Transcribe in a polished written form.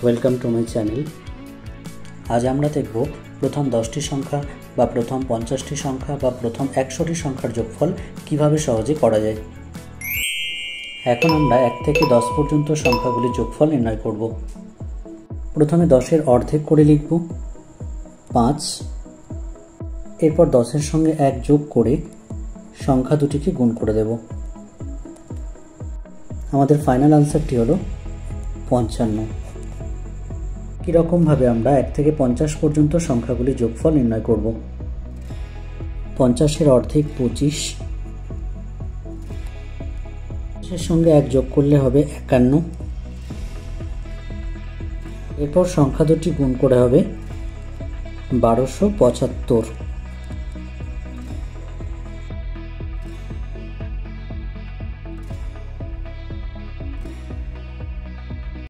Welcome to my channel. আজ আমরা দেখব প্রথম 10টি সংখ্যা বা প্রথম 50টি সংখ্যা বা প্রথম 100টি সংখ্যার যোগফল কিভাবে সহজে করা যায়। এখন আমরা 1 থেকে 10 পর্যন্ত সংখ্যাগুলির যোগফল নির্ণয় করব। প্রথমে 10-এর অর্ধেক করে লিখব 5, এরপর 10-এর সঙ্গে 1 যোগ করে সংখ্যা দুটিকে গুণ করে দেব। আমাদের ফাইনাল আনসারটি হলো 55। কীরকমভাবে আমরা 1 থেকে 50 পর্যন্ত সংখ্যাগুলির যোগফল নির্ণয় করব। 50-এর অর্ধেক 25, এর সঙ্গে 1 যোগ করলে হবে 51, এরপর সংখ্যা দুটি গুণ করে হবে 1275।